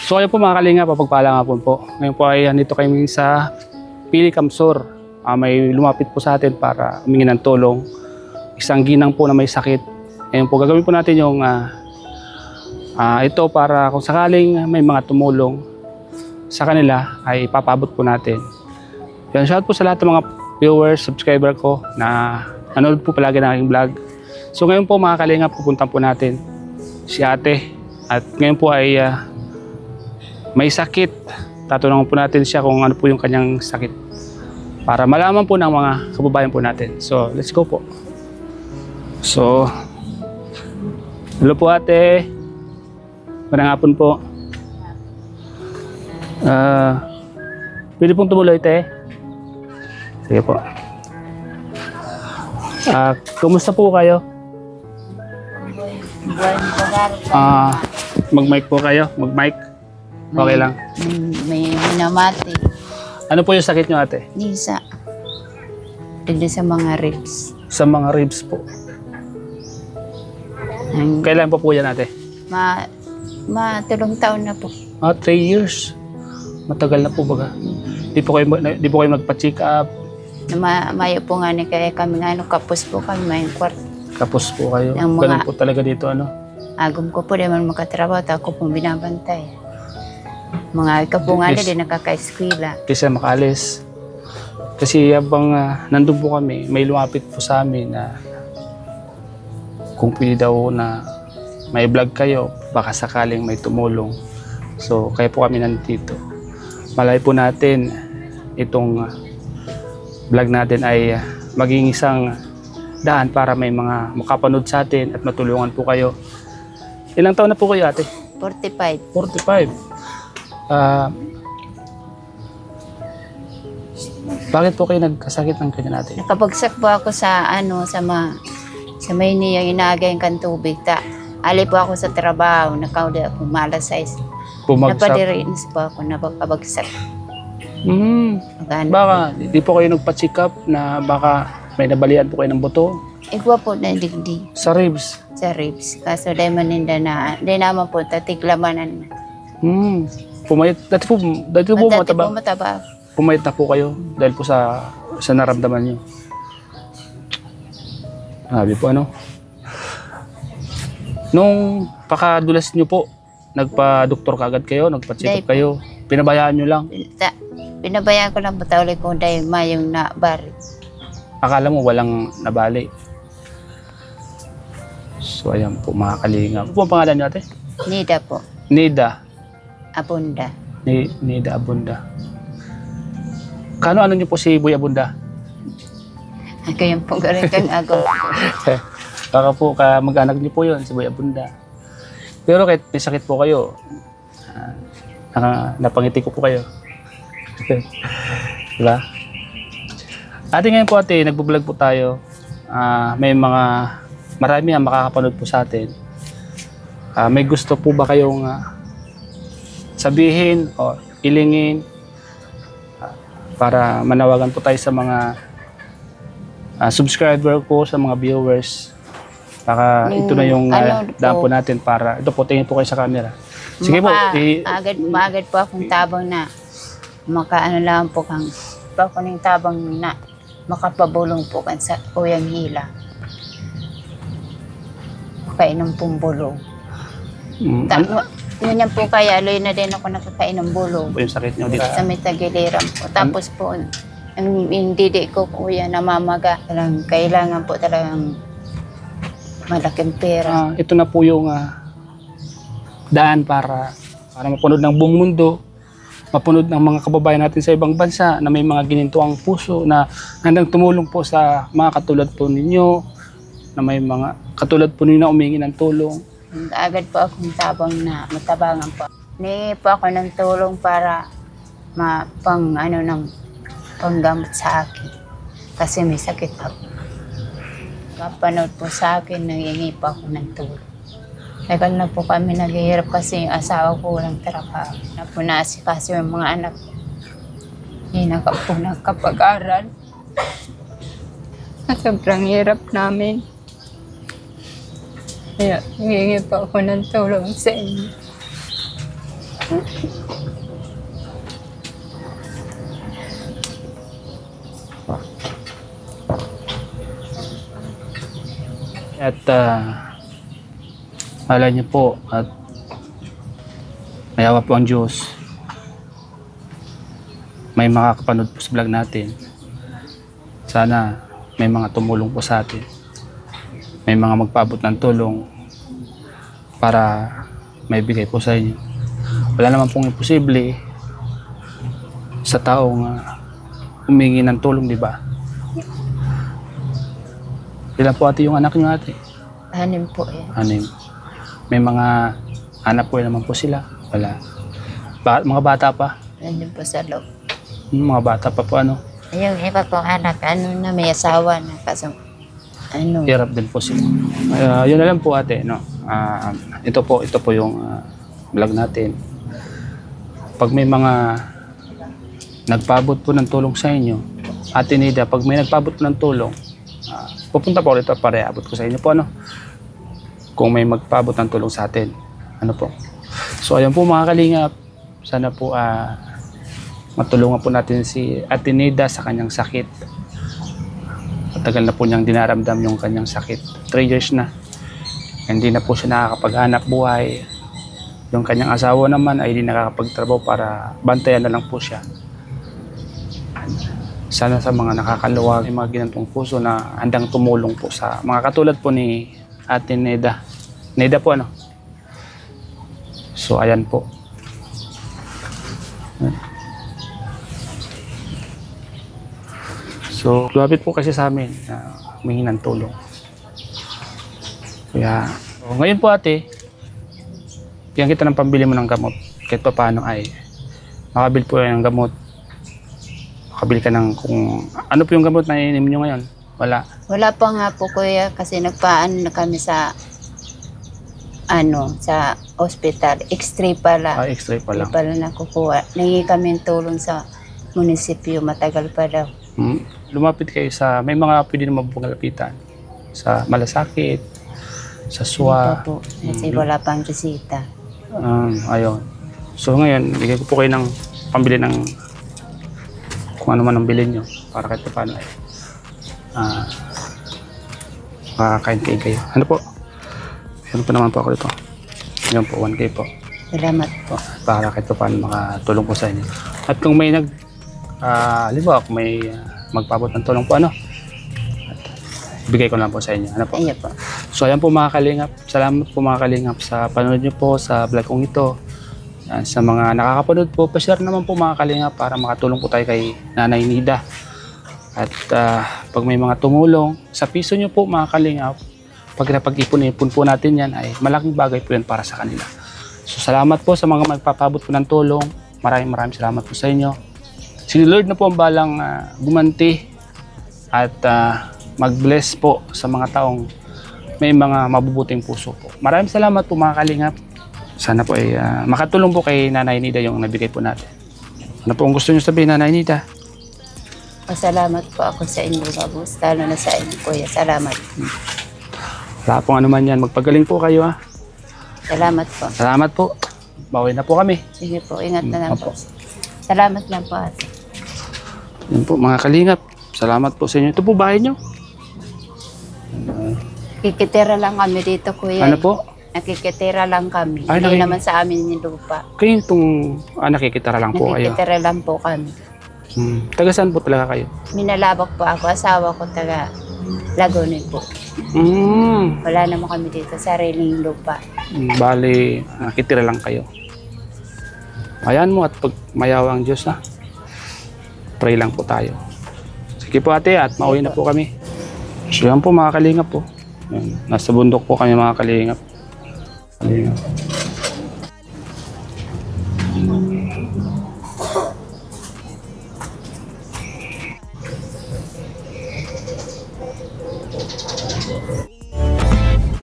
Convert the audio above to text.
So ayun po mga kalinga, papagpala nga po. Ngayon po ay nandito kami sa Pili Kamsur. May lumapit po sa atin para humingi ng tulong. Isang ginang po na may sakit. Ngayon po gagawin po natin yung ito para kung sakaling may mga tumulong sa kanila ay ipapabot po natin. Yan, shout po sa lahat ng mga viewers, subscriber ko na nanonood po palagi ng aking vlog. So ngayon po mga kalinga, pupuntan po natin si ate. At ngayon po ay may sakit. Tatanungin po natin siya kung ano po yung kanyang sakit. Para malaman po ng mga kababayan po natin. So let's go po. So, hello po ate. Magandang hapon po. Pwede pong tumuloy te. Sige po. Kumusta po kayo? Mag-mic po kayo? Mag-mic? Okay lang. May minamati. Ano po yung sakit nyo ate? Nisa. Dito sa mga ribs. Sa mga ribs po. Kailan po yan ate? Matulong taon na po. 3 years. Matagal na po baga. Di po kayo magpa-check up. Mayo po nga ni kaya kami nga kapos po kami may kwarto. Kapos po kayo. Ganun po talaga dito ano? Agom ko po di man makatrabaho at ako pong binabantay. Mga ikaw po nga din nakaka-eskwela. Kasi makalis. Kasi habang nandun po kami, may lumapit po sa amin na kung pwede daw na may vlog kayo, baka sakaling may tumulong. So, kaya po kami nandito. Malay po natin itong vlog natin ay maging isang daan para may mga makapanood sa atin at matulungan po kayo. Ilang taon na po kayo ate? 45. 45. Bakit po kayo nagkasakit ng kanya natin? Nakabagsak po ako sa sa Maynila yung inaagay ng tubig. Ali po ako sa trabaho, nakauli ako malas-size. Bumagsak? Napadirinis po ako, napagkabagsak. Baka di po kayo nagpa-check up na baka may nabalian po kayo ng buto? Igwa po na digdi. Sa ribs? Sa ribs. Kaso dahil maninda na, di naman po, tatiglamanan na. Pumayat, dati po mataba. Mataba. Pumayat na po kayo dahil po sa naramdaman niyo. Sabi po ano? Nung pakadulas niyo po, nagpa-doktor kagad kayo, nagpa-check up kayo, pinabayaan niyo lang? Pinabayaan ko lang patawali ko dahil mayong nabari. Akala mo walang nabali. So ayan po mga kalinga. Ano po ang pangalan niyo ate? Nida po. Nida. Abunda. Nida Abunda. Ano niyo po si Boy Abunda? Kaya po galing kang agaw. Baka po mag-anak niyo po yun, si Boy Abunda. Pero kahit may sakit po kayo, napangiti ko po kayo. Diba? Ate ngayon po ate, nagbablog po tayo. Marami ang makakapanood po sa atin. May gusto po ba kayong sabihin o ilingin para manawagan po tayo sa mga subscriber ko, sa mga viewers? Baka ito na yung daan po natin para, ito po, tingin po kayo sa camera. Sige po. Maagad po akong tabang na makaano lang po kang ako ng tabang na makapabulong po kan sa Uyang Hila. Makainom pong bulong. Yun yan po kaya, aloy na din ako nakakainom bulong. Po yung sakit nyo dito? Sa may tagiliran po. Tapos po, ang didi ko kuya namamaga. Kailangan po talagang malaking pera. Ito na po yung daan para mapunod ng buong mundo, mapunod ng mga kababayan natin sa ibang bansa na may mga ginintuang puso na handang tumulong po sa mga katulad po ninyo, na may mga katulad po ninyo na umingi ng tulong. Agad po akong tabang na matabangan po. Nihingi po ako ng tulong para panggamot sa akin. Kasi may sakit ako. Kapanood po sa akin, nangingi po ako ng tulong. Tagal na po kami naghihirap kasi yung asawa ko walang trabaho. Napunasi kasi yung mga anak ko. Hindi na po nakapag-aral. Sobrang hirap namin. Kaya hihingi po ako ng tulong sa inyo. At alala niyo po at mayawa po ang Diyos. May makakapanood po sa vlog natin. Sana may mga tumulong po sa atin. May mga magpaabot ng tulong para may bigay po sa inyo. Wala naman pong imposible sa taong humingi ng tulong, di ba? Ilan po ate yung anak niyo ate? 6 po yan. 6. May mga anak po naman po sila? Wala. Mga bata pa? Nandun po sa loob. Mga bata pa po ano? Yung iba pong anak, na may asawa na. Kaso, Hirap din po sila. Yun na lang po ate, no? Ito po yung vlog natin. Pag may mga nagpaabot po ng tulong sa inyo, Ate Nida, pag may nagpaabot po ng tulong, pupunta po rito para iabot ko sa inyo po, ano? Kung may magpaabot ng tulong sa atin. Ano po? So, ayan po mga kalingap. Sana po matulungan po natin si Ate Nida sa kanyang sakit. Matagal na po niyang dinaramdam yung kanyang sakit. 3 years na. Hindi na po siya nakakapaghanap buhay. Yung kanyang asawa naman ay hindi nakakapagtrabaho para bantayan na lang po siya. Sana sa mga nakakaluwag, may mga ginantong puso na handang tumulong po sa mga katulad po ni Ate Nida. Nida po ano? So ayan po. So lumapit po kasi sa amin na humingi ng tulong. Kaya ngayon po ate, bigyan kita ng pambili mo ng gamot. Kahit pa paano ay makabil po yan ng gamot. Makabili ka ng kung ano po yung gamot na ininom nyo ngayon. Wala. Wala pa nga po kuya kasi nagpaan na kami sa sa hospital. X-ray pala. X-ray pa lang. Hindi pala nakukuha. Nangingi kami ng tulong sa munisipyo. Matagal pa daw. Lumapit kayo sa, may mga pwede naman pong kalapitan. Sa Malasakit, sa Hindi SWA. pa po. Kasi wala pang resita. Ayun. So ngayon, bigyan ko po kayo ng pambili ng kung ano man ang bilhin nyo para kahit paano ay makakain kayo. Ano po? Ano po naman po ako dito? Yan po, 1K po. Salamat po. Para kahit paano makatulong po sa inyo. At kung may halimbawa, kung may magpabot ng tulong po, at bigay ko lang po sa inyo. Ano po? Ayan po. So ayan po mga kalingap. Salamat po mga kalingap sa panonood nyo po sa vlog kong ito. Yan, sa mga nakakapanood po, pa-share naman po mga kalingap para makatulong po tayo kay Nanay Nida. At pag may mga tumulong, sa piso nyo po mga kalingap, pag napag-ipon-ipon po natin yan, ay malaking bagay po yan para sa kanila. So salamat po sa mga magpapabot po ng tulong. Maraming salamat po sa inyo. Si Lord na po ang balang gumanti at mag-bless po sa mga taong may mga mabubuting puso po. Maraming salamat po mga kalingap. Sana po ay makatulong po kay Nanay Nida yung nabigay po natin. Ano po ang gusto niyo sabihin, Nanay Nida? Pasalamat po ako sa inyo, Babos. Lalo na sa inyo, Kuya. Salamat. Wala pong ano man yan. Magpagaling po kayo ha. Salamat po. Salamat po. Bawi na po kami. Sige po, ingat na lang Opo. po. Salamat lang po, ate. Yan po mga kalingap. Salamat po sa inyo. Ito po bahay nyo. Kikitira lang kami dito, Kuya. Ano po? Nakikitira lang kami. Ay, Hindi naman sa amin yung lupa. Kayo itong nakikitara lang po kayo. Nakikitira lang po kami. Taga saan po talaga kayo? Minalabak po ako. Asawa ko taga Laguna po. Wala naman kami dito. Sariling lupa. Bali, nakitira lang kayo. Ayan mo at pag mayawa ang Diyos na, pray lang po tayo. Sige po ate at mauwi na po kami. So yan po mga kalingap po. Yan. Nasa bundok po kami mga kalingap. Kalingap.